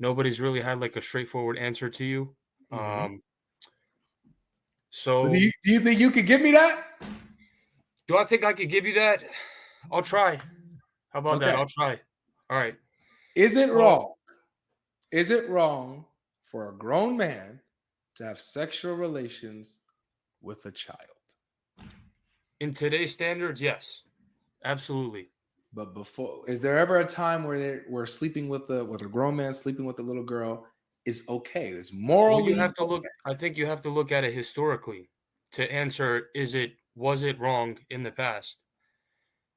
nobody's really had like a straightforward answer to you. Mhm. So So do you think you could give me that? do I think I could give you that? I'll try. How about that? Okay. I'll try. All right. Is it So wrong? Is it wrong for a grown man to have sexual relations with a child? in today's standards, yes, absolutely. But before, is there ever a time where where sleeping with a grown man sleeping with a little girl is okay? It's Well, you morally have to look. I think you have to look at it historically to answer: was it wrong in the past?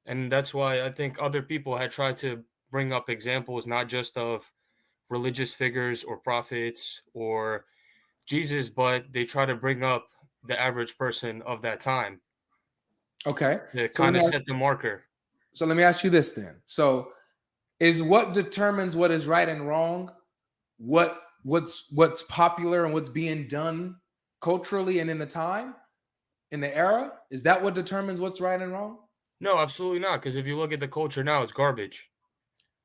And that's why I think other people had tried to bring up examples, not just of religious figures or prophets or Jesus, but they try to bring up the average person of that time okay. to So let kind me of ask, set the marker. you this then. So is what determines what is right and wrong what's popular and what's being done culturally and in the time in the era? Is that what determines what's right and wrong? No, absolutely not. Because if you look at the culture now, it's garbage.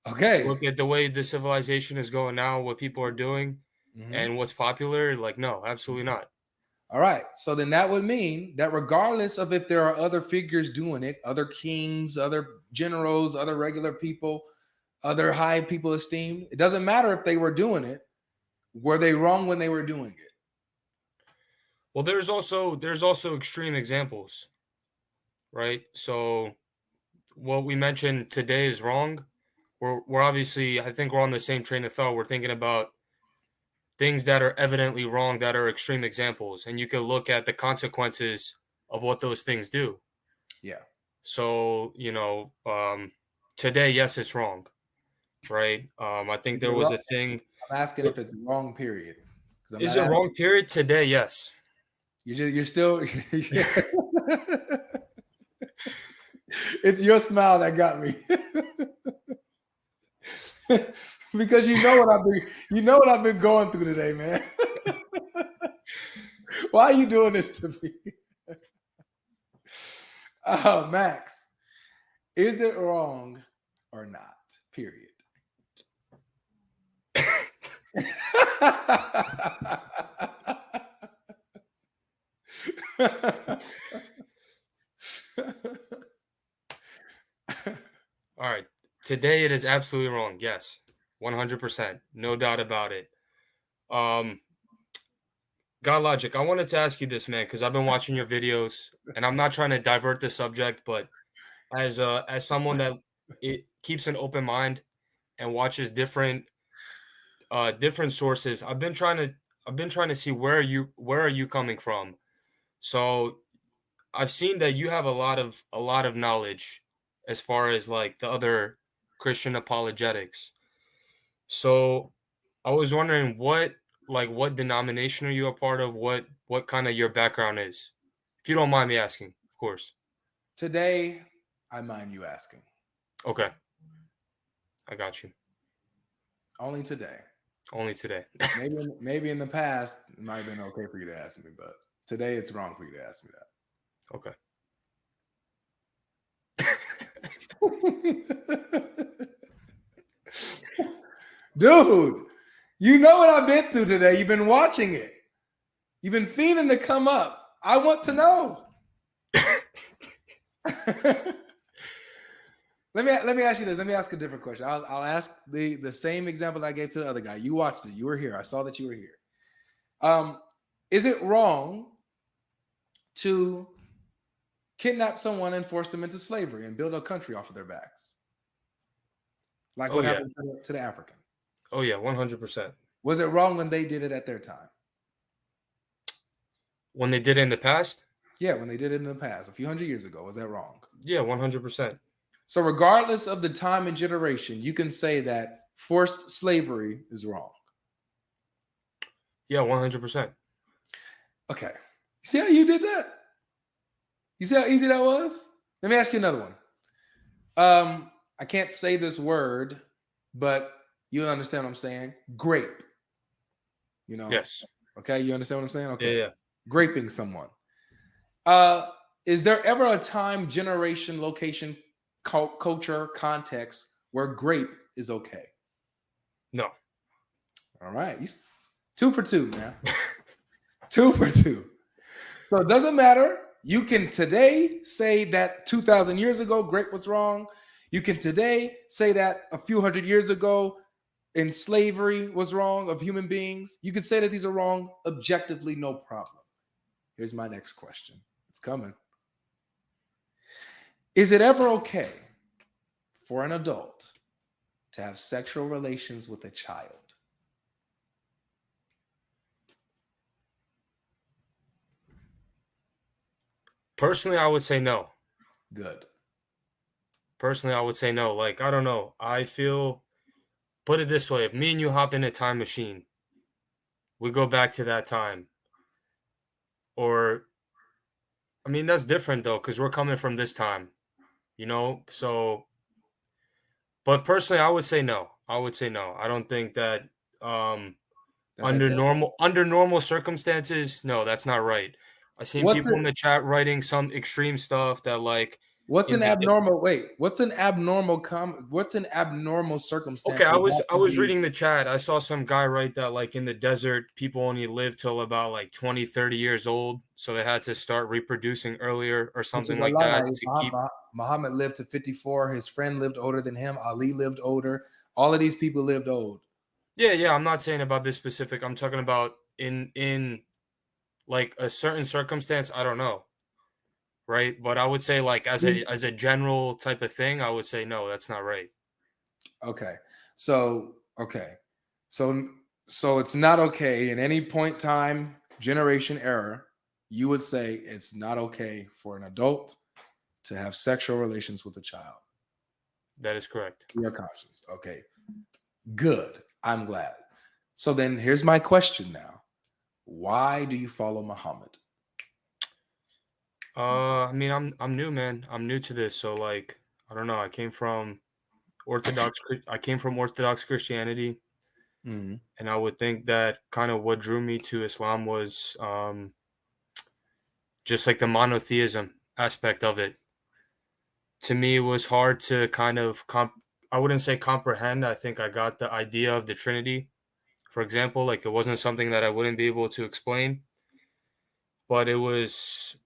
Okay. Look at the way the civilization is going now, what people are doing, Mhm. and what's popular. Like, no, absolutely not. All right. So then that would mean that regardless of if there are other figures doing it, other kings, other generals, other regular people, other high people esteemed, it doesn't matter if they were doing it. Were they wrong when they were doing it? Well, there's also extreme examples, right? So what we mentioned today is wrong. We're obviously, I think we're on the same train of thought. We're thinking about things that are evidently wrong that are extreme examples, and you can look at the consequences of what those things do. Yeah. So, today, yes, it's wrong, right? I think Is there it was wrong? a thing. I'm asking if it's wrong, period. Because I'm Is not it asking. wrong? Period. Today, yes. You're still. It's your smile that got me. Because you know what I've been going through today, man. Why are you doing this to me? Max, is it wrong or not? Period. All right. Today, it is absolutely wrong. Yes, 100%, no doubt about it. Um, GodLogic, I wanted to ask you this, man, because I've been watching your videos, and I'm not trying to divert the subject, but as someone that it keeps an open mind and watches different sources, I've been trying to see where are you coming from. So I've seen that you have a lot of knowledge as far as like the other Christian apologetics. So I was wondering what denomination are you a part of? What kind of your background is? If you don't mind me asking, of course. Today, I mind you asking. Okay, I got you. Only today. Only today. Maybe in the past it might have been okay for you to ask me, but today it's wrong for you to ask me Okay. that. Dude, you know what I've been through today. You've been watching it. You've been fiending to come up. I want to know. Let me ask you this. Let me ask a different question. I'll ask the same example I gave to the other guy. You watched it. You were here. I saw that you were here. Is it wrong to kidnap someone and force them into slavery and build a country off of their backs, like Oh what yeah. happened to the Africans? Oh yeah. 100%. Was it wrong when they did it at their time? When they did it in the past. Yeah, when they did it in the past, a few hundred years ago. Was that wrong? Yeah. 100%. So, regardless of the time and generation, you can say that forced slavery is wrong. Yeah. 100%. Okay. See how you did that? You see how easy that was? Let me ask you another one. I can't say this word, but you'll understand what I'm saying. Grape. You know, Yes. okay, you understand what I'm saying? Yeah. Okay. Yeah. Graping someone. Uh, is there ever a time, generation, location, culture, context where grape is okay? No. All right. 2 for 2, man. 2 for 2. So it doesn't matter. You can today say that 2,000 years ago, grape was wrong. You can today say that a few hundred years ago, in slavery was wrong of human beings. You can say that these are wrong objectively, no problem. Here's my next question. It's coming. Is it ever okay for an adult to have sexual relations with a child? Personally, I would say no. Good. Personally, I would say no. Like, I don't know. I feel, put it this way, if me and you hop in a time machine, we go back to that time. Or, I mean, that's different though, because we're coming from this time, you know? So, but personally, I would say no. I would say no. I don't think that That's it. under normal circumstances, no, that's not right. I seen What's people in it? the chat writing some extreme stuff that like What's in an the abnormal? Wait, what's an abnormal? What's an abnormal Okay, circumstance? I Would was have I to was be, reading the chat. I saw some guy write that like in the desert, people only live till about like 20, 30 years old. So they had to start reproducing earlier or which is something a like that lie. to keep. Muhammad lived to 54. His friend lived older than him. Ali lived older. All of these people lived old. Yeah, yeah. I'm not saying about this specific. I'm talking about in like a certain circumstance. I don't know, right? But I would say like as a general type of thing, I would say no, that's not right. Okay. So, okay. So so it's not okay in any point time, generation era, you would say it's not okay for an adult to have sexual relations with a child. That is correct. Your conscience. Okay. Good. I'm glad. So then here's my question now. Why do you follow Muhammad? I mean, I'm new, man. I'm new to this, so like, I don't know. I came from Orthodox Christianity. Mhm. And I would think that kind of what drew me to Islam was just like the monotheism aspect of it. To me, it was hard to kind of I wouldn't say comprehend. I think I got the idea of the Trinity, for example. Like it wasn't something that I wouldn't be able to explain, but it was,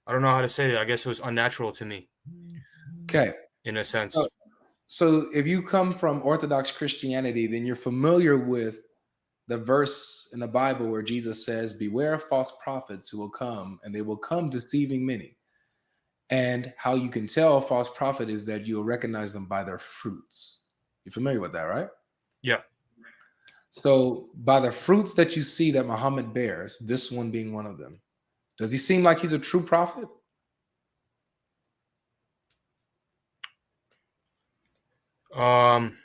I don't know how to say it. I guess it was unnatural to me Okay. in a So, sense. so if you come from Orthodox Christianity, then you're familiar with the verse in the Bible where Jesus says, beware of false prophets who will come, and they will come deceiving many. And how you can tell a false prophet is that you'll recognize them by their fruits. You're familiar with that, right? Yeah. So, by the fruits that you see that Muhammad bears, this one being one of them, does he seem like he's a true prophet? Um,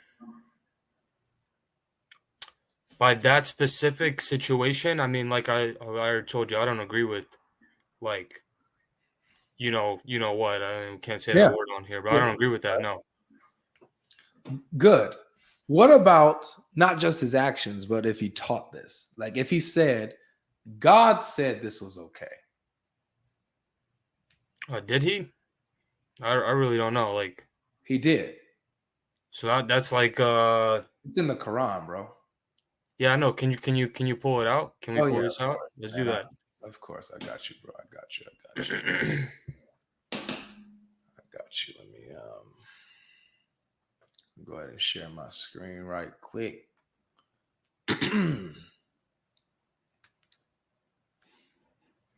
by that specific situation, I mean, like I already told you, I don't agree with like you know what? I can't say that Yeah. word on here, but I Yeah. don't agree with that. No. Good. What about not just his actions, but if he taught this? Like if he said, God said this was okay. Did he? I really don't know. Like, He did. so that's like It's in the Quran, bro. yeah, I know. Can you pull it out? Can we Oh pull yeah, this of out? course, Let's do man. that. Of course, I got you, bro. I got you. I got you. I got you. Let me go ahead and share my screen right quick.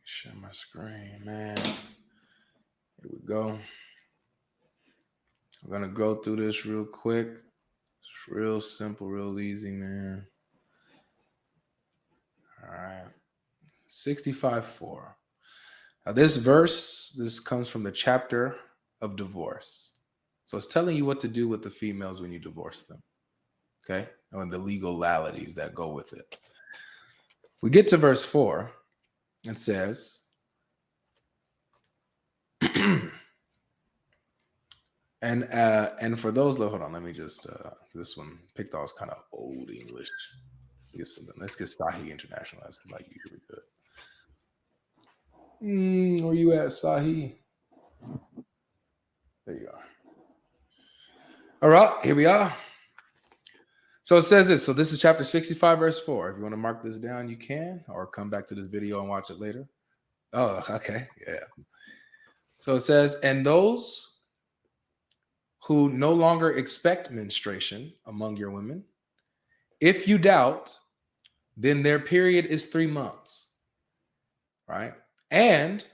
Share my screen, man. Here we go. I'm gonna go through this real quick. It's real simple, real easy, man. All right. 65:4. Now, this verse, this comes from the chapter of divorce. So it's telling you what to do with the females when you divorce them. Okay. And the legalities that go with it. We get to verse 4. It says, and for those, hold on, let me just this one picked off kind of old English. Get something. Let's get Sahi International. That's like usually good. Where you at, Sahi? There you are. All right, here we are. So it says this. So this is chapter 65, verse 4. If you want to mark this down, you can, or come back to this video and watch it later. Oh, okay. Yeah. So it says, and those who no longer expect menstruation among your women, if you doubt, then their period is 3 months, right? And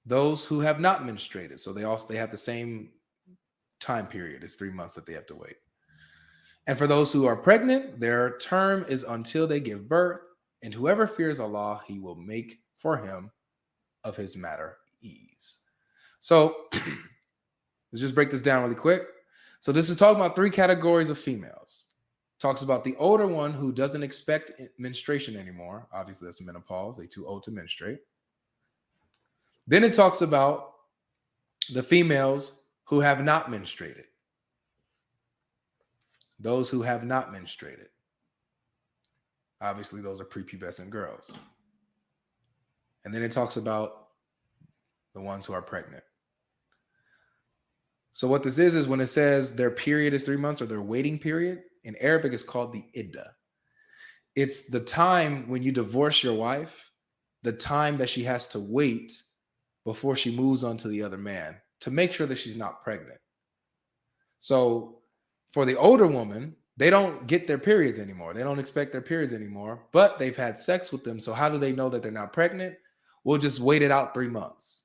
those who have not menstruated, so they have the same time period. It's 3 months that they have to wait. And for those who are pregnant, their term is until they give birth, and whoever fears Allah, he will make for him of his matter ease. So let's just break this down really quick. So this is talking about 3 categories of females. Talks about the older one who doesn't expect menstruation anymore. Obviously, that's menopause. They're too old to menstruate. Then it talks about the females who have not menstruated. Those who have not menstruated. Obviously, those are prepubescent girls. And then it talks about the ones who are pregnant. So what this is when it says their period is 3 months or their waiting period, in Arabic it's called the iddah. It's the time when you divorce your wife, the time that she has to wait before she moves on to the other man to make sure that she's not pregnant. So for the older woman, they don't get their periods anymore. They don't expect their periods anymore, but they've had sex with them. So how do they know that they're not pregnant? We'll just wait it out 3 months.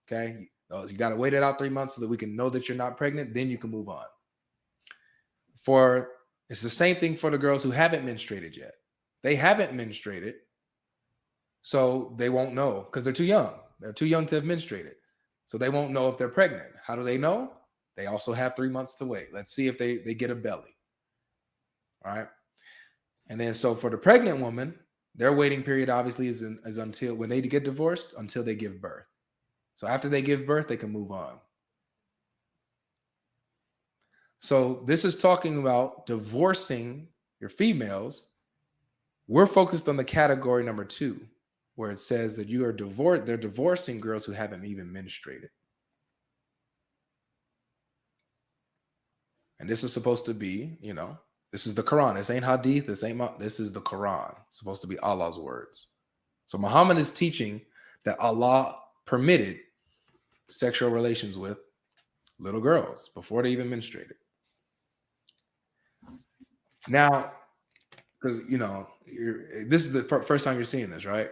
Okay. You got to wait it out 3 months so that we can know that you're not pregnant. Then you can move on. It's the same thing for the girls who haven't menstruated yet. They haven't menstruated, so they won't know because they're too young. They're too young to have menstruated. So they won't know if they're pregnant. How do they know? They also have 3 months to wait. Let's see if they get a belly. All right. And then so for the pregnant woman, their waiting period obviously is until when they get divorced, until they give birth. So after they give birth, they can move on. So this is talking about divorcing your females. We're focused on the category number 2, where it says that you are divorced. They're divorcing girls who haven't even menstruated. And this is supposed to be, this is the Quran. This ain't hadith. This is the Quran. It's supposed to be Allah's words. So Muhammad is teaching that Allah permitted sexual relations with little girls before they even menstruated. Now, because this is the first time you're seeing this, right?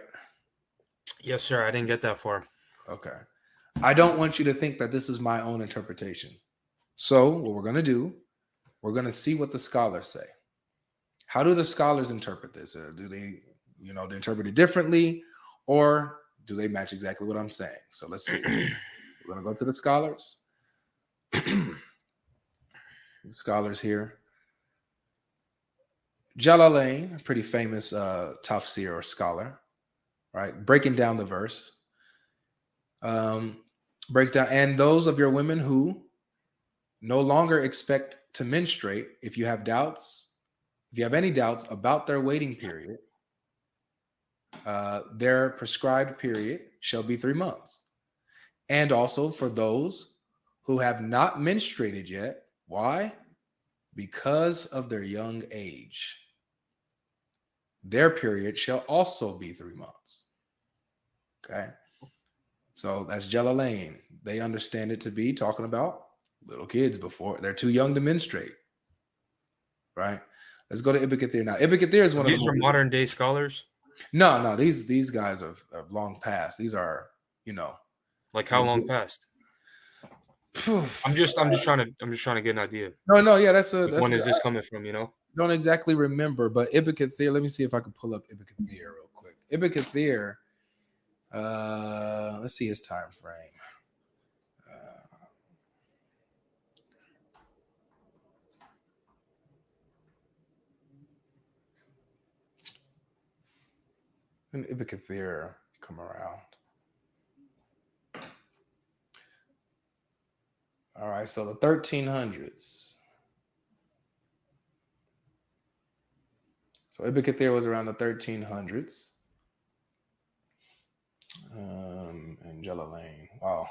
Yes, sir. I didn't get that far. Okay. I don't want you to think that this is my own interpretation. So what we're going to do, we're going to see what the scholars say. How do the scholars interpret this? Do they, they interpret it differently, or do they match exactly what I'm saying? So let's see. We're going to go to the scholars. The scholars here. Jalalain, a pretty famous tafsir or scholar, right? Breaking down the verse. Breaks down, and those of your women who no longer expect to menstruate, if you have any doubts about their waiting period, their prescribed period shall be 3 months. And also for those who have not menstruated yet. Why? Because of their young age. Their period shall also be 3 months. Okay. So that's Jalalain. They understand it to be talking about little kids before they're too young to menstruate. Right. Let's go to Ibn Kathir now. Ibn Kathir is one of these are modern day scholars. No, these guys have long passed. These are, like how long past? I'm just trying to get an idea. No, yeah, that's when is this coming from? Don't exactly remember, but Ibn Kathir. Let me see if I can pull up Ibn Kathir real quick. Ibn Kathir. Let's see his time frame. When Ibn Kathir come around? All right, so the 1300s. So Ibn Kathir was around the 1300s. And Jalalain. Wow.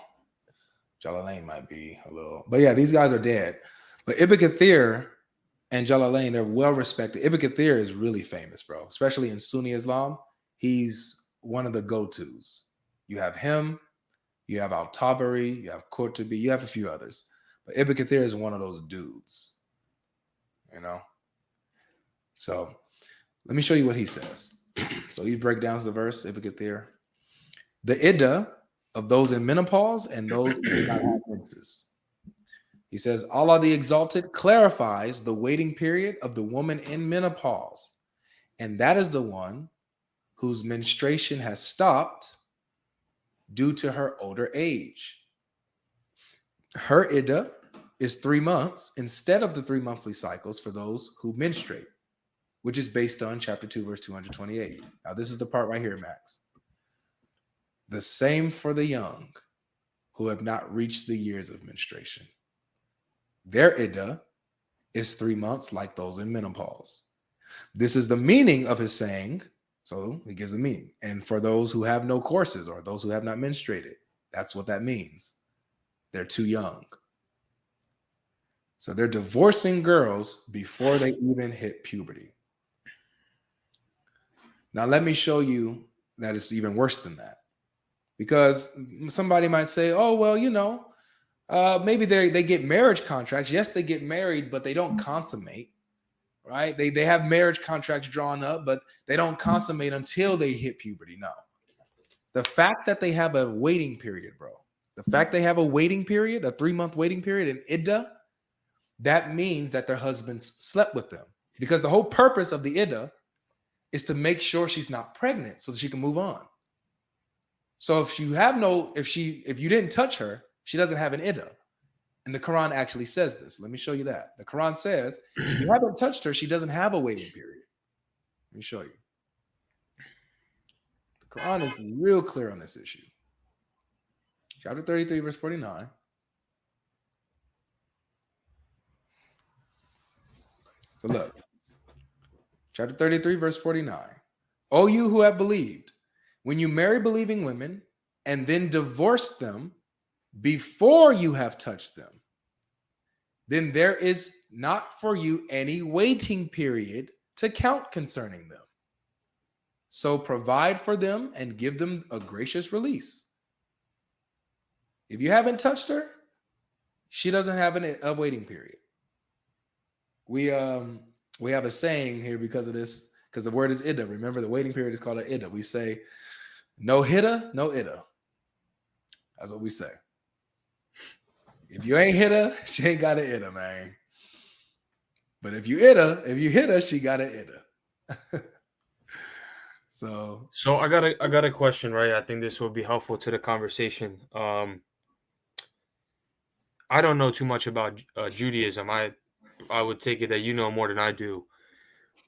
Jalalain might be a little, but yeah, these guys are dead. But Ibn Kathir and Jalalain, they're well respected. Ibn Kathir is really famous, bro, especially in Sunni Islam. He's one of the go-tos. You have him, you have Al-Tabari, you have Qurtubi, you have a few others. But Ibn Kathir is one of those dudes, you know? So let me show you what he says. So he breaks down the verse, Ibn Kathir. The iddah of those in menopause and those who do not have menses. He says, Allah the Exalted clarifies the waiting period of the woman in menopause, and that is the one whose menstruation has stopped due to her older age. Her iddah is 3 months instead of the 3 monthly cycles for those who menstruate, which is based on chapter 2, verse 228. Now, this is the part right here, Max. The same for the young who have not reached the years of menstruation. Their iddah is 3 months like those in menopause. This is the meaning of his saying. So he gives the meaning. And for those who have no courses or those who have not menstruated, that's what that means. They're too young. So they're divorcing girls before they even hit puberty. Now, let me show you that it's even worse than that. Because somebody might say, oh, well, you know, maybe they get marriage contracts. Yes, they get married, but they don't consummate, right? They have marriage contracts drawn up, but they don't consummate until they hit puberty. No. The fact that they have a waiting period, bro, the fact they have a waiting period, a 3-month waiting period in iddah, that means that their husbands slept with them. Because the whole purpose of the iddah is to make sure she's not pregnant so that she can move on. So if you didn't touch her, she doesn't have an iddah. And the Quran actually says this. Let me show you that. The Quran says, if you haven't touched her, she doesn't have a waiting period. Let me show you. The Quran is real clear on this issue. Chapter 33, verse 49. So look. Chapter 33, verse 49. O you who have believed, when you marry believing women and then divorce them before you have touched them, then there is not for you any waiting period to count concerning them. So provide for them and give them a gracious release. If you haven't touched her, she doesn't have a waiting period. We have a saying here because of this, because the word is iddah. Remember, the waiting period is called an iddah. We say, no hitta, no iddah. That's what we say. If you ain't hit her, she ain't got an iddah, man. But if you hit her, she got an iddah. So I got a question, right? I think this will be helpful to the conversation. I don't know too much about Judaism. I would take it that you know more than I do.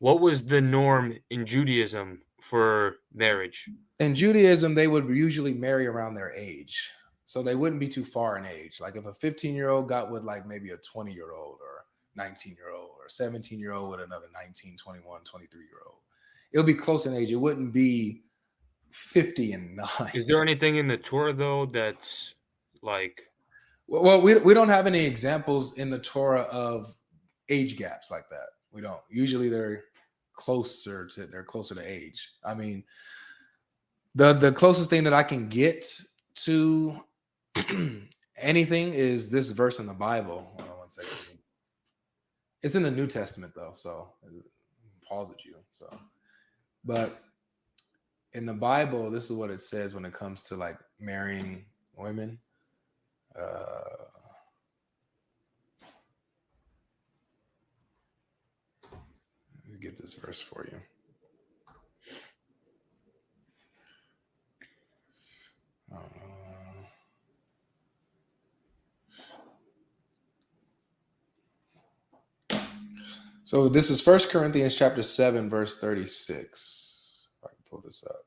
What was the norm in Judaism for marriage? in Judaism, they would usually marry around their age. So they wouldn't be too far in age. Like if a 15-year-old got with like maybe a 20-year-old or 19-year-old or 17-year-old with another 19, 21, 23-year-old. It would be close in age. It wouldn't be 50 and 9. Is there anything in the Torah though that's like? Well, we don't have any examples in the Torah of age gaps like that. We don't. Usually they're closer to age. I mean, the closest thing that I can get to anything is this verse in the Bible. Hold on one second. It's in the New Testament though, so pause at you. So, but in the Bible, this is what it says when it comes to like marrying women. Let me get this verse for you. So this is 1 Corinthians chapter 7, verse 36. If I can pull this up.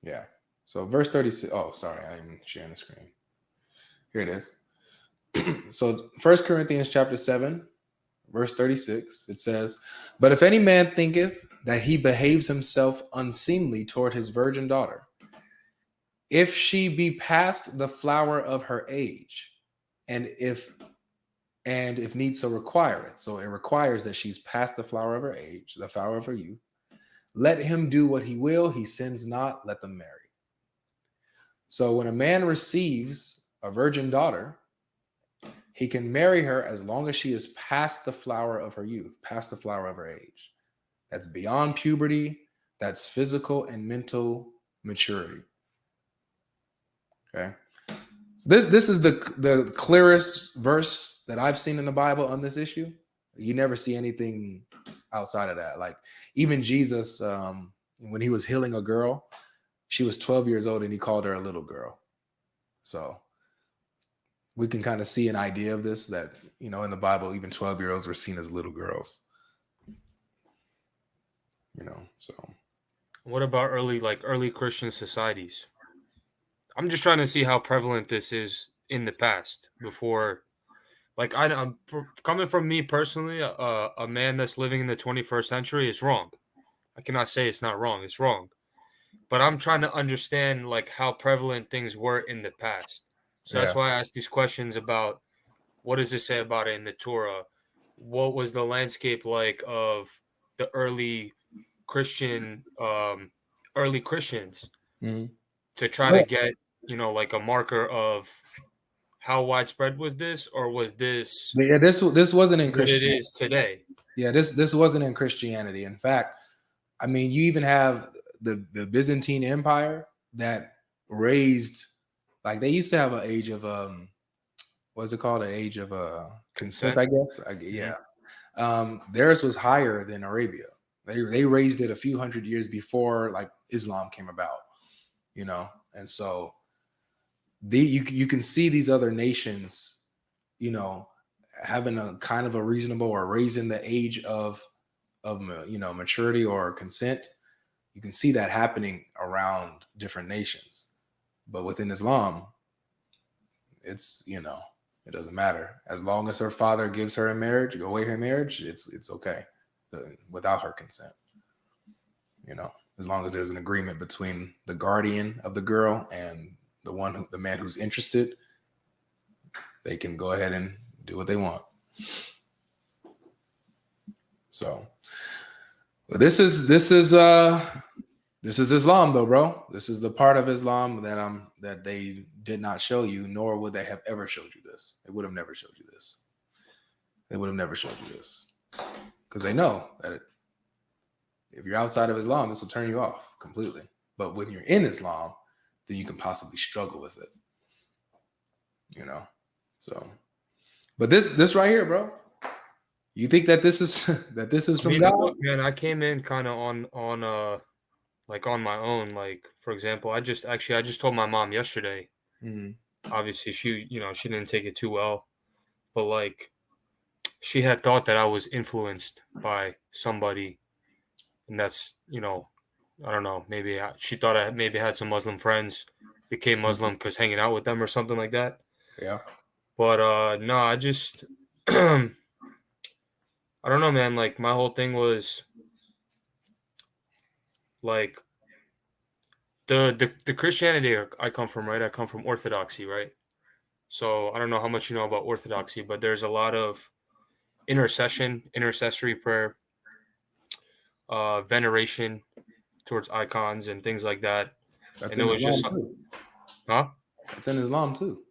Yeah. So verse 36. Oh, sorry. I didn't share the screen. Here it is. So 1 Corinthians chapter 7, verse 36. It says, but if any man thinketh that he behaves himself unseemly toward his virgin daughter, if she be past the flower of her age, and and if need so require it. So it requires that she's past the flower of her age, the flower of her youth. Let him do what he will, he sins not, let them marry. So when a man receives a virgin daughter, he can marry her as long as she is past the flower of her youth, past the flower of her age. That's beyond puberty, that's physical and mental maturity. Okay. So this is the clearest verse that I've seen in the Bible on this issue. You never see anything outside of that. Like even Jesus, when he was healing a girl, she was 12 years old and he called her a little girl. So we can kind of see an idea of this, that, you know, in the Bible, even 12-year-olds were seen as little girls. You know, so. What about early Christian societies? I'm just trying to see how prevalent this is in the past before. Like coming from me personally, a man that's living in the 21st century is wrong. I cannot say it's not wrong. It's wrong. But I'm trying to understand like how prevalent things were in the past. So that's Yeah. why I asked these questions about what does it say about it in the Torah? What was the landscape like of the Christian early Christians Mhm. to try to Yeah. get, like a marker of how widespread was this, or was this Yeah, this wasn't in what it Christianity. is today? Yeah, this wasn't in Christianity. In fact, I mean, you even have the Byzantine Empire that raised, like they used to have an age of what's it called? An age of consent, Consent? I guess. Mhm. Yeah. Theirs was higher than Arabia. They raised it a few hundred years before like Islam came about, you know, and so you can see these other nations, you know, having a kind of a reasonable or raising the age of maturity or consent. You can see that happening around different nations, but within Islam, it's, it doesn't matter as long as her father gives her a marriage, go away her marriage. It's okay without her consent. You know, as long as there's an agreement between the guardian of the girl and the man who's interested, they can go ahead and do what they want. So, but this is Islam though, bro. This is the part of Islam that they did not show you, nor would they have ever showed you this. They would have never showed you this. They would have never showed you this because they know that if you're outside of Islam, this will turn you off completely. But when you're in Islam, then you can possibly struggle with it. You know, so. But this right here, bro. You think that this is that this is I from mean, God? look, man, I came in kind of on like on my own. Like for example, I just told my mom yesterday. Mhm. Obviously, she didn't take it too well, but like she had thought that I was influenced by somebody, and that's I don't know. Maybe she thought I maybe had some Muslim friends, became Muslim because hanging out with them or something like that. Yeah. But no, I just I don't know, man. Like my whole thing was like the Christianity I come from, right? I come from Orthodoxy, right? So I don't know how much you know about Orthodoxy, but there's a lot of intercessory prayer, veneration towards icons and things like that. That's And it in was just, Islam too. huh? That's in Islam too.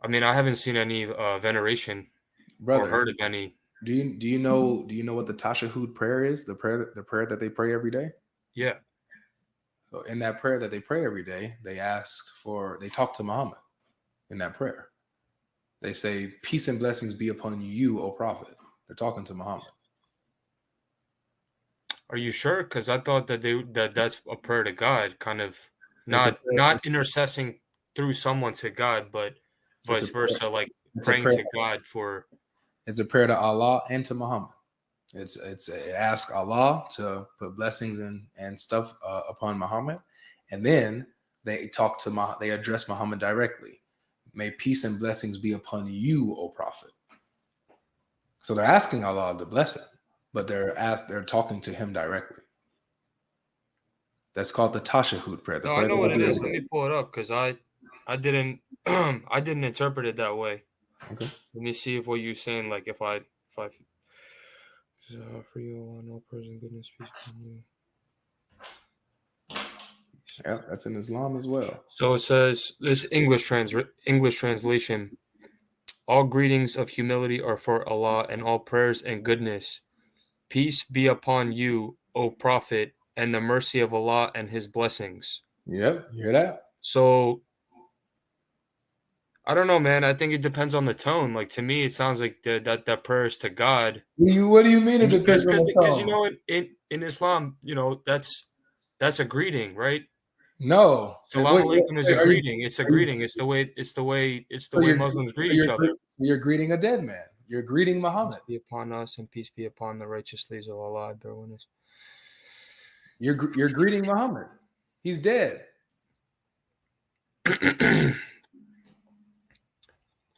I mean, I haven't seen any veneration or Brother, heard of any. do you know what the Tashahhud prayer is? The prayer that they pray every day? Yeah. So in that prayer that they pray every day, they talk to Muhammad in that prayer. They say, peace and blessings be upon you, O Prophet. They're talking to Muhammad. Are you sure? Because I thought that's a prayer to God, kind of It's a not intercessing through someone to God, but it's a vice prayer. versa, like It's a praying prayer. to God for. It's a prayer to Allah and to Muhammad. It asks Allah to put blessings and stuff upon Muhammad, and then they address Muhammad directly. May peace and blessings be upon you, O Prophet. So they're asking Allah to bless him, but they're talking to him directly. That's called the Tashahhud prayer, the No, I prayer know what that it they do is. every Let day. me pull it up because I didn't I didn't interpret it that way. Okay. Let me see if what you're saying, like if I for you alone, no person, goodness, peace upon you. Yeah, that's in Islam as well. So it says this English translation. All greetings of humility are for Allah, and all prayers and goodness. Peace be upon you, O Prophet, and the mercy of Allah and His blessings. Yep, you hear that? So I don't know, man. I think it depends on the tone. Like to me, it sounds like that prayer is to God, What do you mean it and depends on the because tone? in Islam, that's a greeting, right? No. Salam alaikum is a Are you greeting. It's a are you greeting. It's the so way you're Muslims greet so each other. you're greeting a dead man. You're greeting Peace Muhammad. be upon us and peace be upon the righteous slaves of Allah. Bear witness. You're greeting Muhammad. He's dead.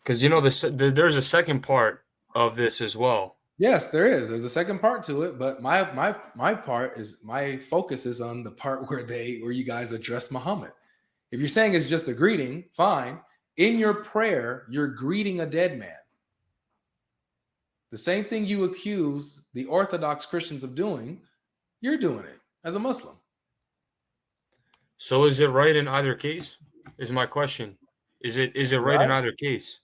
Because there's a second part of this as well. Yes, there is. There's a second part to it, but my part is my focus is on the part where you guys address Muhammad. If you're saying it's just a greeting, fine. In your prayer, you're greeting a dead man. The same thing you accuse the Orthodox Christians of doing, you're doing it as a Muslim. So is it right in either case? Is my question. Is it right in Right. either case?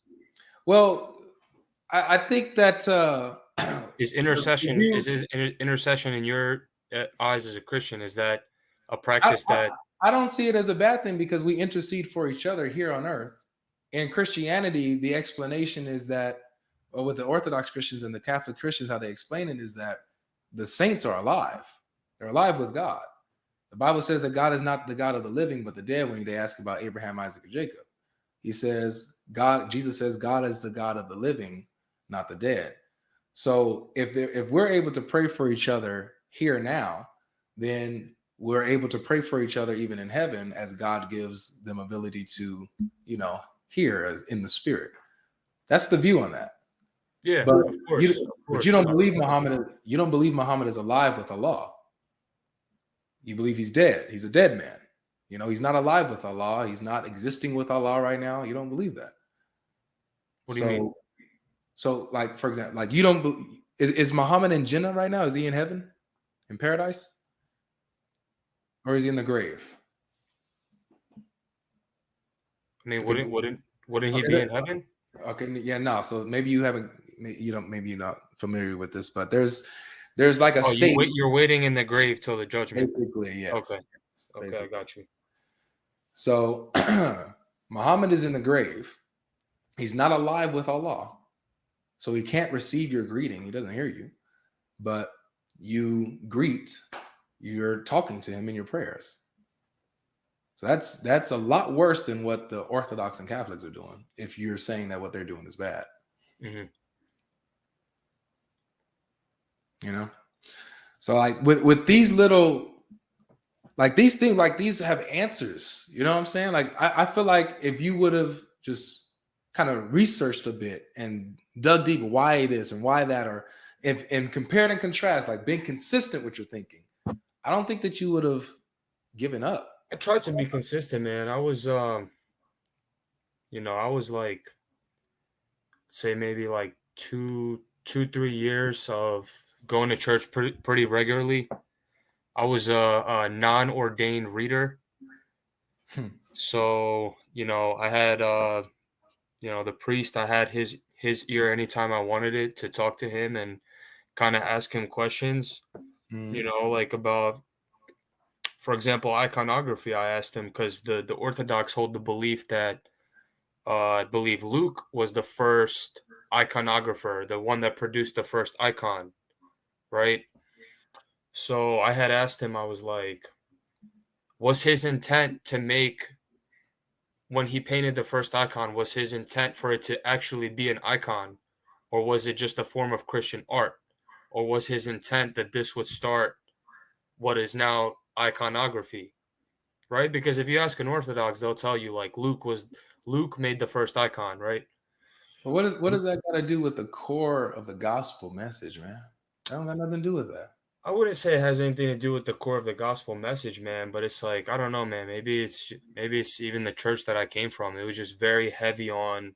Well, I think that Is the intercession view, is intercession in your eyes as a Christian, is that a I, practice I, that I don't see it as a bad thing because we intercede for each other here on earth. In Christianity, the explanation is that, or with the Orthodox Christians and the Catholic Christians, how they explain it is that the saints are alive. They're alive with God. The Bible says that God is not the God of the living, but the dead when they ask about Abraham, Isaac, and Jacob. He says, Jesus says, God is the God of the living, not the dead. So if we're able to pray for each other here now, then we're able to pray for each other even in heaven as God gives them ability to, hear as in the spirit. That's the view on that. yeah, But of course, of you course. don't believe Muhammad is alive with Allah. You believe he's dead. He's a dead man. He's not alive with Allah. He's not existing with Allah right now. You don't believe that. What do you mean? So like for example, like you don't believe, is Muhammad in Jannah right now? Is he in heaven, in paradise, or is he in the grave? I mean, Okay, wouldn't he be okay, in heaven? okay, yeah, no. So maybe you haven't, maybe you're not familiar with this, but there's like a Oh, state, you're waiting in the grave till the judgment. basically, Okay. yes, Okay, I basically. got you. So Muhammad is in the grave. He's not alive with Allah, so he can't receive your greeting. He doesn't hear you, but you're talking to him in your prayers. So that's a lot worse than what the Orthodox and Catholics are doing. If you're saying that what they're doing is bad, Hmm. you know. So like with these little, like these things, like these have answers. You know what I'm saying? Like I feel like if you would have just kind of researched a bit and dug deep, why this and why that, or if and compared and contrast, like being consistent with your thinking, I don't think that you would have given up. I tried to be consistent, man. I was like, say maybe like 3 years of going to church pretty regularly. I was a non-ordained reader, Hmm. so I had the priest. I had his ear anytime I wanted it to talk to him and kind of ask him questions. Mhm. Like about, for example, iconography. I asked him because the Orthodox hold the belief that I believe Luke was the first iconographer, the one that produced the first icon, right? So I had asked him, I was like, was his intent to make, when he painted the first icon, was his intent for it to actually be an icon? Or was it just a form of Christian art? Or was his intent that this would start what is now iconography? Right? Because if you ask an Orthodox, they'll tell you like Luke made the first icon, right? But what does that got to do with the core of the gospel message, man? That don't got nothing to do with that. I wouldn't say it has anything to do with the core of the gospel message, man, but it's like, I don't know, man. Maybe it's even the church that I came from. It was just very heavy on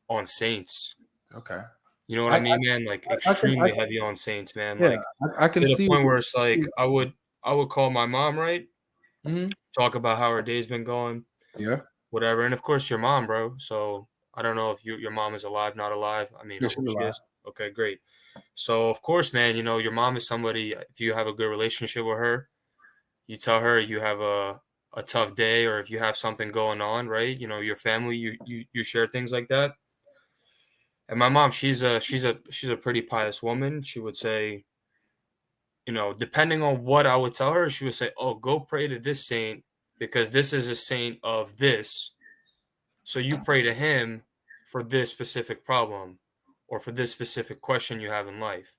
on saints. Okay. You know what I I mean, man? Like I extremely heavy on saints, man. yeah, Like I can to the see what point where it's like you. I would call my mom, right? Mhm. Talk about how her day's been going, Yeah. whatever. And of course, your mom, bro. So I don't know if your mom is alive, not alive. I mean, Yeah, I she's hope she alive. is. Okay, great. So of course, man, your mom is somebody. If you have a good relationship with her, you tell her you have a tough day, or if you have something going on, right? Your family, you share things like that. And my mom, she's a pretty pious woman. She would say, depending on what I would tell her, she would say, "Oh, go pray to this saint because this is a saint of this. So you pray to him for this specific problem or for this specific question you have in life."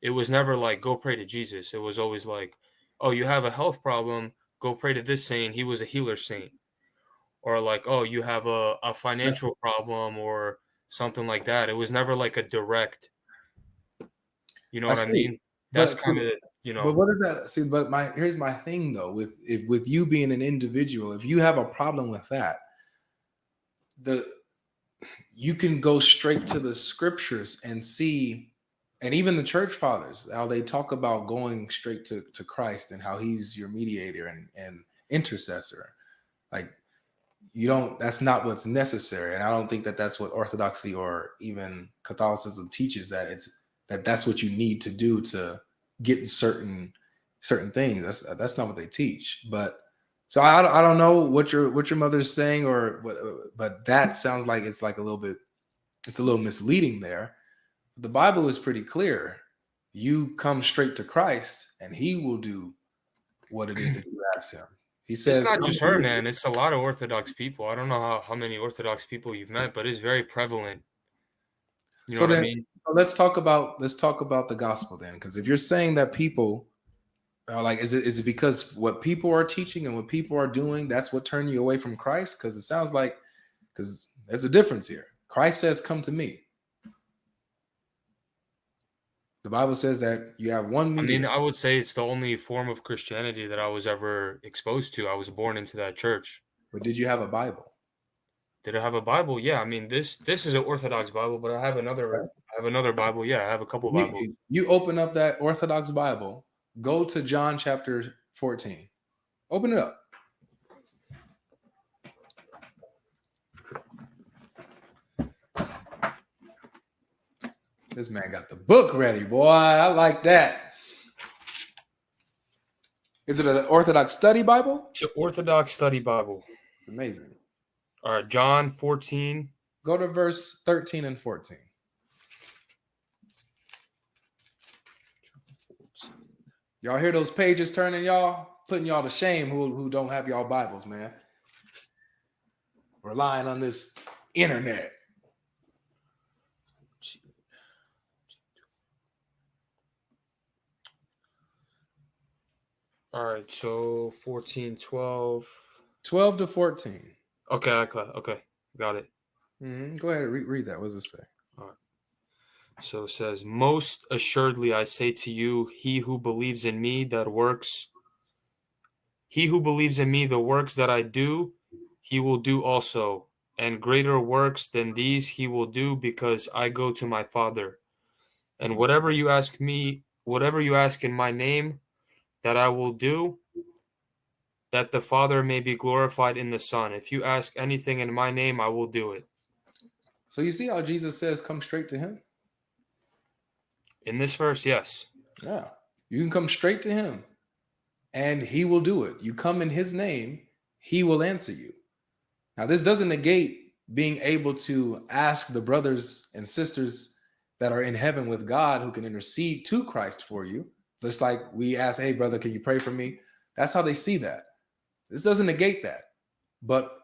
It was never like, "Go pray to Jesus." It was always like, "Oh, you have a health problem, go pray to this saint. He was a healer saint." Or like, "Oh, you have a I financial problem or something like that." It was never like a direct, you know I what I see. mean? That's But see, kind of, but what is that? See, but here's my thing though. With you being an individual, if you have a problem with that, the you can go straight to the scriptures and see, and even the church fathers, how they talk about going straight to Christ and how he's your mediator and intercessor. Like, you don't, that's not what's necessary. And I don't think that that's what orthodoxy or even Catholicism teaches, that that's what you need to do to get certain things. That's not what they teach. But so I don't know what your mother's saying or what, but that sounds like it's like it's a little misleading there. The Bible is pretty clear. You come straight to Christ and he will do what it is that you ask him. He It's says, not come just to her, me. man. It's a lot of Orthodox people. I don't know how many Orthodox people you've met, but it's very prevalent. You know So what I then, mean? so let's talk about the gospel then, because if you're saying that people are like, is it because what people are teaching and what people are doing, that's what turned you away from Christ? Because it sounds like, because there's a difference here. Christ says, "Come to me." The Bible says that you have one I mean, mediator. I would say it's the only form of Christianity that I was ever exposed to. I was born into that church. But did you have a Bible? Did I have a Bible? Yeah. I mean, this is an Orthodox Bible, but I have another Bible. Yeah, I have a couple Bibles. You open up that Orthodox Bible, go to John chapter 14. Open it up. This man got the book ready, boy. I like that. Is it an Orthodox study Bible? It's an Orthodox study Bible. It's amazing. All right, John 14. Go to verse 13 and 14. Y'all hear those pages turning, y'all? Putting y'all to shame who don't have y'all Bibles, man. Relying on this internet. All right, so 14, 12. 12 to 14. Okay, got it. Go ahead, read that. What does it say? All right. So it says, "Most assuredly I say to you, he who believes in me, the works that I do, he will do also, and greater works than these he will do, because I go to my Father. And whatever you ask in my name, that I will do, that the Father may be glorified in the Son. If you ask anything in my name, I will do it." So you see how Jesus says, come straight to him? In this verse, yes. Yeah. You can come straight to him and he will do it. You come in his name, he will answer you. Now, this doesn't negate being able to ask the brothers and sisters that are in heaven with God who can intercede to Christ for you. Just like we ask, "Hey, brother, can you pray for me?" That's how they see that. This doesn't negate that. But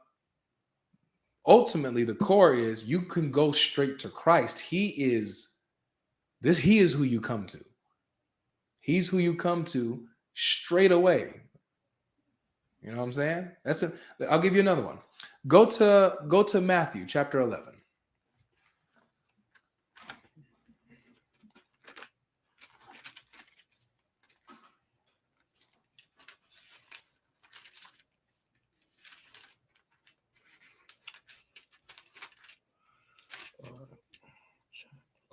ultimately, the core is you can go straight to Christ. He is who you come to. He's who you come to straight away. You know what I'm saying? That's it. I'll give you another one. Go to Matthew chapter 11.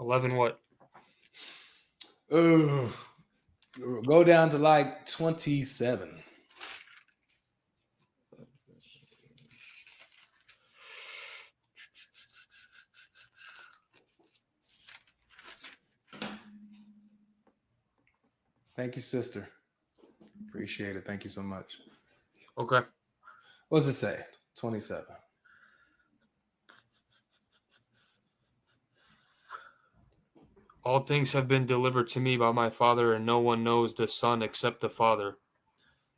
11 what? Ugh. Go down to like 27. Thank you, sister. Appreciate it. Thank you so much. Okay. What does it say? 27. All things have been delivered to me by my Father, and no one knows the Son except the Father.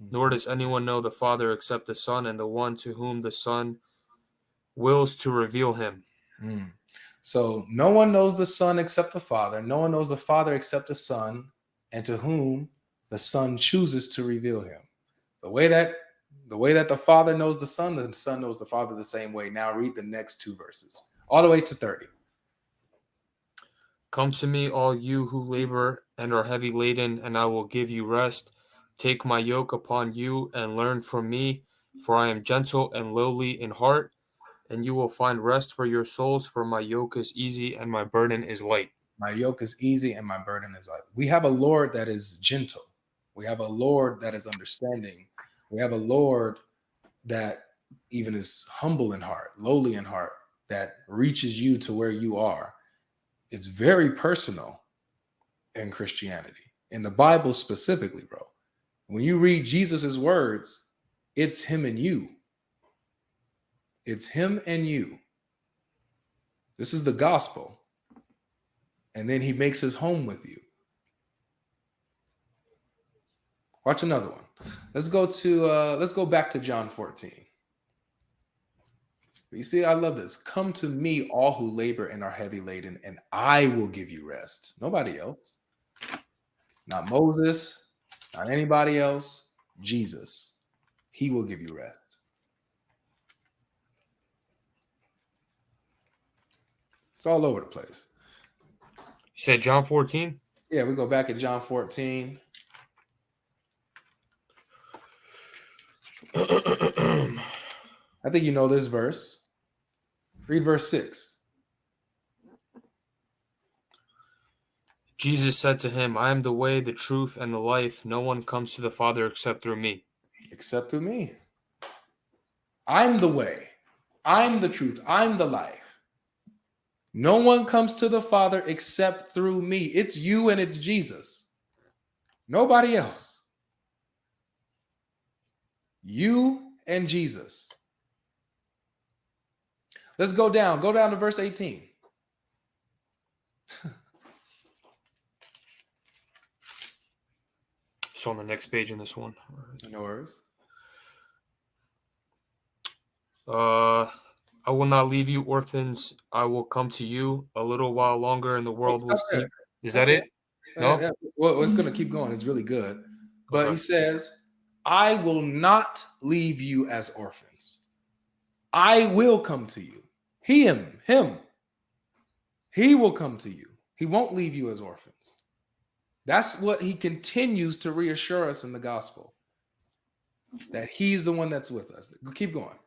Nor does anyone know the Father except the Son, and the one to whom the Son wills to reveal him. Mm. So no one knows the Son except the Father. No one knows the Father except the Son, and to whom the Son chooses to reveal him. The way that the Father knows the Son knows the Father the same way. Now read the next two verses, all the way to 30. Come to me, all you who labor and are heavy laden, and I will give you rest. Take my yoke upon you and learn from me, for I am gentle and lowly in heart, and you will find rest for your souls, for my yoke is easy and my burden is light. My yoke is easy and my burden is light. We have a Lord that is gentle. We have a Lord that is understanding. We have a Lord that even is humble in heart, lowly in heart, that reaches you to where you are. It's very personal in Christianity, in the Bible specifically, bro. When you read Jesus's words, it's him and you. It's him and you. This is the gospel. And then he makes his home with you. Watch another one. Let's go back to John 14. You see, I love this. Come to me, all who labor and are heavy laden, and I will give you rest. Nobody else. Not Moses, not anybody else. Jesus. He will give you rest. It's all over the place. You said John 14? Yeah, we go back at John 14. I think you know this verse. Read verse 6. Jesus said to him, I am the way, the truth, and the life. No one comes to the Father except through me. Except through me. I'm the way. I'm the truth. I'm the life. No one comes to the Father except through me. It's you and it's Jesus. Nobody else. You and Jesus. Let's go down. Go down to verse 18. So on the next page in this one. No worries. I will not leave you orphans. I will come to you. A little while longer, and the Hey, world will stop see. there. Is Stop that there. it? No? Well, it's going to keep going. It's really good. But Okay. he says, I will not leave you as orphans. I will come to you. Him. He will come to you. He won't leave you as orphans. That's what he continues to reassure us in the gospel. That he's the one that's with us. Keep going.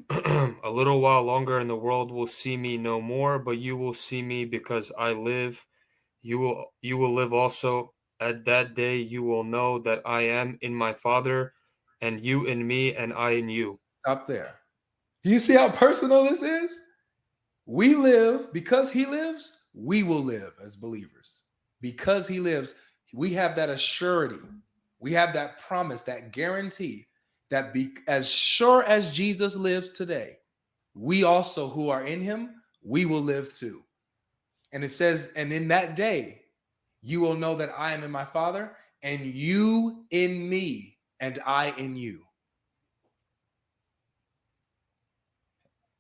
A little while longer, and the world will see me no more, but you will see me because I live. You will live also. At that day you will know that I am in my Father, and you in me, and I in you. Stop there. You see how personal this is? We live because he lives, we will live as believers. Because he lives, we have that assurity. We have that promise, that guarantee that as sure as Jesus lives today, we also who are in him, we will live too. And it says, and in that day, you will know that I am in my Father, and you in me, and I in you.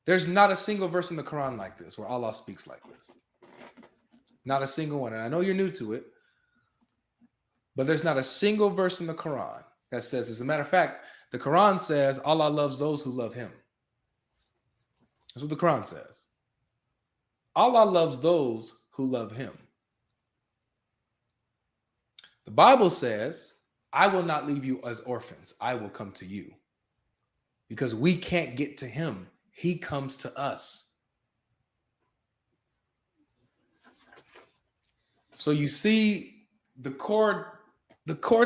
There's not a single verse in the Quran like this where Allah speaks like this. Not a single one. And I know you're new to it, but there's not a single verse in the Quran that says, as a matter of fact, the Quran says Allah loves those who love him. That's what the Quran says. Allah loves those who love him. The Bible says, I will not leave you as orphans. I will come to you. Because we can't get to him. He comes to us. So you see the core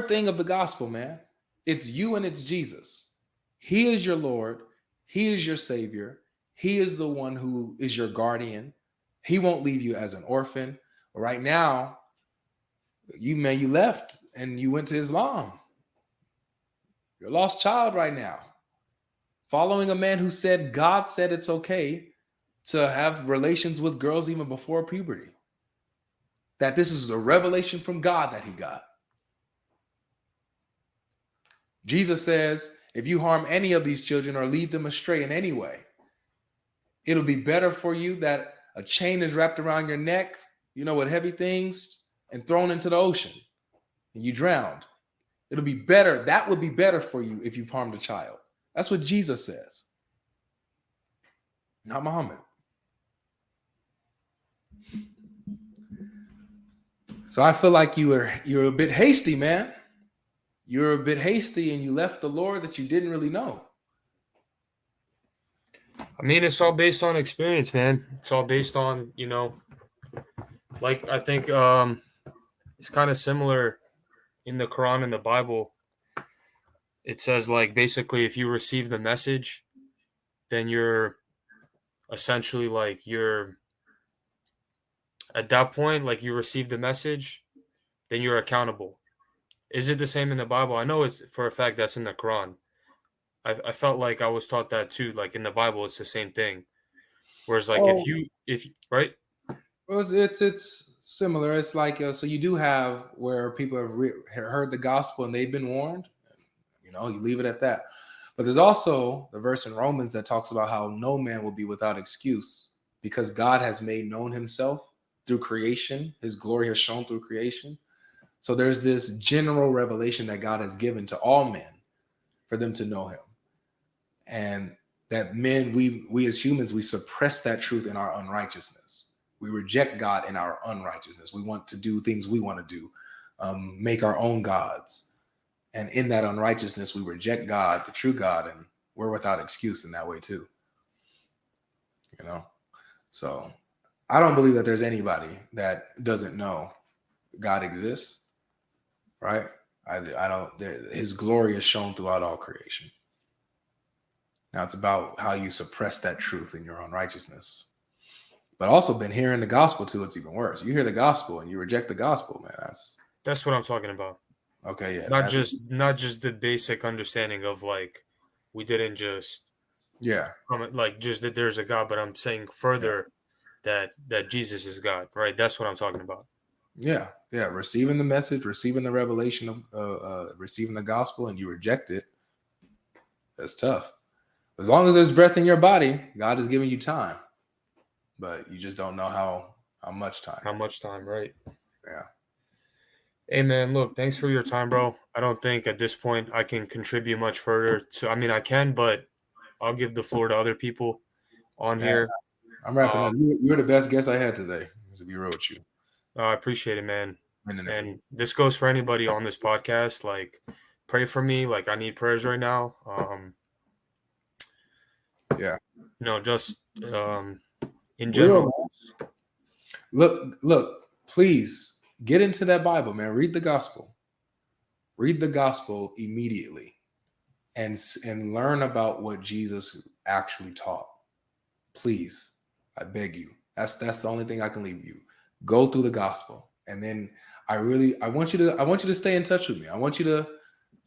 thing of the gospel, man. It's you and it's Jesus. He is your Lord. He is your Savior. He is the one who is your guardian. He won't leave you as an orphan. Right now, you left and you went to Islam. You're a lost child right now. Following a man who said God said it's okay to have relations with girls even before puberty. That this is a revelation from God that he got. Jesus says, if you harm any of these children or lead them astray in any way, it'll be better for you that a chain is wrapped around your neck, with heavy things, and thrown into the ocean, and you drowned. It'll be better. That would be better for you if you've harmed a child. That's what Jesus says, not Muhammad. So I feel like you're a bit hasty, man. You're a bit hasty and you left the Lord that you didn't really know. I mean, it's all based on experience, man. It's all based on, like I think it's kind of similar in the Quran and the Bible. It says like basically if you receive the message, then you're essentially like you're at that point, like you receive the message, then you're accountable. Is it the same in the Bible? I know it's for a fact that's in the Quran. I felt like I was taught that too. Like in the Bible, it's the same thing. Whereas like Oh, if right, well, it's similar. It's like so you do have where people have heard the gospel and they've been warned. You leave it at that. But there's also the verse in Romans that talks about how no man will be without excuse because God has made known himself through creation. His glory has shown through creation. So there's this general revelation that God has given to all men for them to know him. And that men, we as humans, we suppress that truth in our unrighteousness. We reject God in our unrighteousness. We want to do things we want to do, make our own gods. And in that unrighteousness, we reject God, the true God, and we're without excuse in that way too. So I don't believe that there's anybody that doesn't know God exists, right? I don't. His glory is shown throughout all creation. Now it's about how you suppress that truth in your unrighteousness. But also been hearing the gospel too, it's even worse. You hear the gospel and you reject the gospel, man. that's what I'm talking about. Okay, yeah. Not just the basic understanding of like we didn't just yeah. like just that there's a God, but I'm saying further that Jesus is God, right? That's what I'm talking about. Yeah. Receiving the message, receiving the revelation of receiving the gospel, and you reject it. That's tough. As long as there's breath in your body, God is giving you time, but you just don't know how much time. How much time, right? Yeah. Hey man, look, thanks for your time, bro. I don't think at this point I can contribute much further. I mean, I can, but I'll give the floor to other people on here. I'm wrapping up. You're the best guest I had today, to be real with you. I appreciate it, man. And this goes for anybody on this podcast. Like, pray for me. Like, I need prayers right now. Yeah. Just in general. Look, please get into that Bible, man. Read the gospel. Read the gospel immediately and learn about what Jesus actually taught. Please, I beg you. That's the only thing I can leave you. Go through the gospel. And then I want you to stay in touch with me. I want you to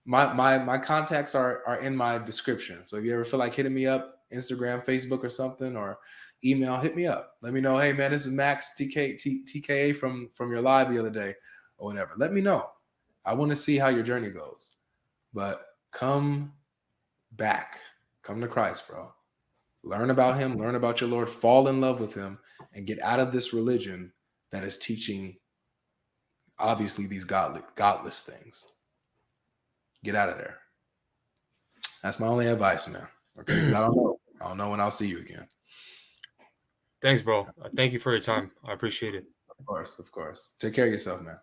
my contacts are in my description. So if you ever feel like hitting me up, Instagram, Facebook or something, or email, hit me up. Let me know, hey man, this is Max TKA from your live the other day or whatever. Let me know. I want to see how your journey goes. But come back. Come to Christ, bro. Learn about him, learn about your Lord, fall in love with him, and get out of this religion that is teaching obviously these godless things. Get out of there. That's my only advice, man. Okay. I don't know when I'll see you again. Thanks, bro. Thank you for your time. I appreciate it. Of course. Take care of yourself, man.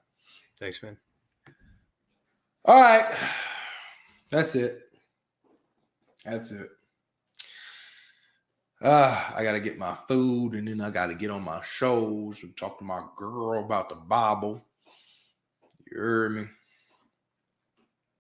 Thanks, man. All right. That's it. I gotta get my food, and then I gotta get on my shows and talk to my girl about the Bible. You heard me?